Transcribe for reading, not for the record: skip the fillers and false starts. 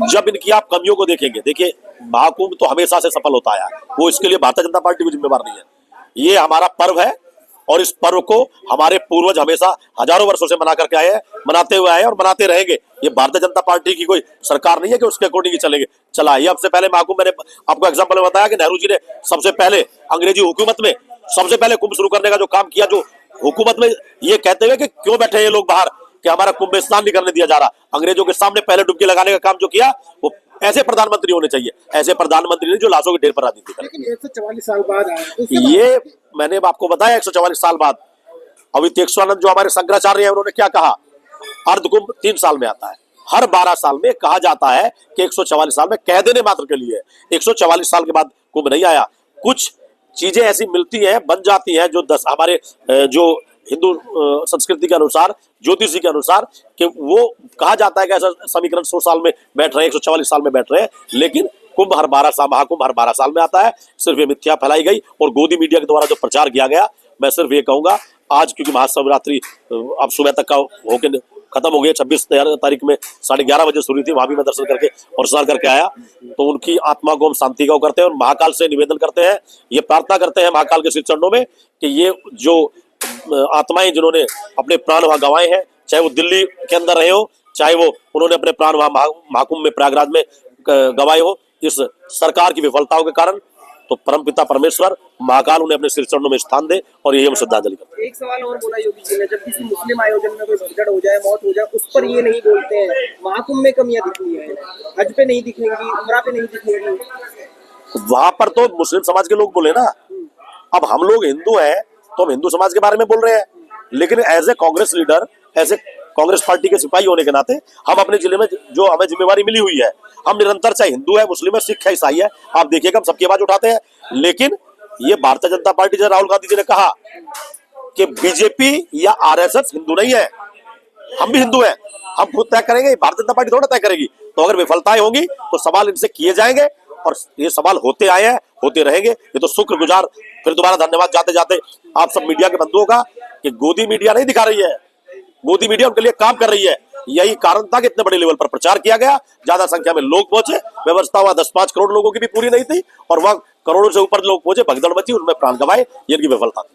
जब इनकी आप कमियों को देखेंगे, देखिए महाकुंभ तो हमेशा से सफल होता आया, वो इसके लिए भारतीय जनता पार्टी को जिम्मेवार नहीं है। ये हमारा पर्व है और इस पर्व को हमारे पूर्वज हमेशा हजारों वर्षों से मना करके आए हैं, मनाते हुए आए हैं और मनाते रहेंगे। ये भारतीय जनता पार्टी की कोई सरकार नहीं है कि उसके अकॉर्डिंग ही चलेंगे। चला ये सबसे पहले महाकुंभ, मैंने आपको एग्जाम्पल में बताया कि नेहरू जी ने सबसे पहले अंग्रेजी हुकूमत में सबसे पहले कुंभ शुरू करने का जो काम किया, जो हुकूमत में ये कहते हुए कि क्यों बैठे ये लोग बाहर कि हमारा कुंभ स्नान नहीं करने दिया जा रहा, अंग्रेजों के सामने पहले डुबकी लगाने का काम जो किया, वो ऐसे प्रधानमंत्री होने चाहिए। ऐसे प्रधानमंत्री ने जो लाशों के ढेर पर राजनीति करें। लेकिन 144 साल बाद आया, ये मैंने आपको बताया 144 साल बाद। अभी तीक्षानंद जो हमारे शंकराचार्य हैं, उन्होंने क्या कहा, अर्ध कुंभ 3 साल में आता है। हर 12 साल में कहा जाता है कि 144 साल में कह देने मात्र के लिए, 144 साल के बाद कुंभ नहीं आया। कुछ चीजें ऐसी मिलती हैं, बन जाती हैं, जो हमारे जो हिंदू संस्कृति के अनुसार, ज्योतिषी के अनुसार, कि वो कहा जाता है कि ऐसा समीकरण 100 साल में बैठ रहे हैं, 144 साल में बैठ रहे हैं, लेकिन कुंभ हर 12 साल, महाकुंभ हर 12 साल में आता है। सिर्फ ये मिथ्या फैलाई गई और गोदी मीडिया के द्वारा जो प्रचार किया गया। मैं सिर्फ ये कहूंगा, आज क्योंकि महाशिवरात्रि अब सुबह तक का होकर खत्म हो गया, 26 तारीख में 11:30 बजे शुरू थी, वहां भी मैं दर्शन करके और स्नान करके आया, तो उनकी आत्मा को हम शांति का करते हैं और महाकाल से निवेदन करते हैं, ये प्रार्थना करते हैं महाकाल के श्री चरणों में कि ये जो आत्माएं जिन्होंने अपने प्राण वहां गंवाए हैं, चाहे वो दिल्ली के अंदर रहे हो, चाहे वो उन्होंने अपने प्राण वहां महाकुंभ में प्रयागराज में गंवाए हो, इस सरकार की विफलताओं के कारण, तो परमपिता परमेश्वर महाकाल उन्हें अपने श्री चरणों में स्थान दे और यही हम श्रद्धांजलि करते हैं। एक सवाल और बोला योगी जी ने, जब किसी मुस्लिम आयोजन में कोई भगदड़ हो जाए, मौत हो जाए, उस पर ये नहीं बोलते हैं। महाकुंभ में कमियां दिख रही है, हज पे नहीं दिखेंगी, उम्रा पे नहीं दिखेंगी, वहां पर तो मुस्लिम समाज के लोग बोले ना। अब हम लोग हिंदू हैं तो हम हिंदू समाज के बारे में बोल रहे हैं, लेकिन as a Congress leader, as a Congress party के सिपाही होने के नाते हम अपने जिले में जो हमें जिम्मेवारी मिली हुई है, हम निरंतर, चाहे हिंदू है, मुस्लिम है, सिख है, ईसाई है, आप देखिएगा हम सबकी आवाज उठाते हैं। लेकिन ये भारतीय जनता पार्टी, जैसे राहुल गांधी जी ने कहा कि बीजेपी या आरएसएस हिंदू नहीं है, हम भी हिंदू हैं, हम खुद तय करेंगे, भारतीय जनता पार्टी थोड़ा तय करेगी। तो अगर विफलताएं होंगी तो सवाल इनसे किए जाएंगे और ये सवाल होते आए हैं, होते रहेंगे। ये तो शुक्रगुजार, फिर दोबारा धन्यवाद जाते जाते आप सब मीडिया के बंधुओं का, कि गोदी मीडिया नहीं दिखा रही है, गोदी मीडिया उनके लिए काम कर रही है। यही कारण था कि इतने बड़े लेवल पर प्रचार किया गया, ज्यादा संख्या में लोग पहुंचे, व्यवस्था वहां 10-5 करोड़ लोगों की भी पूरी नहीं थी और वहां करोड़ों से ऊपर लोग पहुंचे, भगदड़ मची, उनमें प्राण गंवाए, ये इनकी विफलता थी।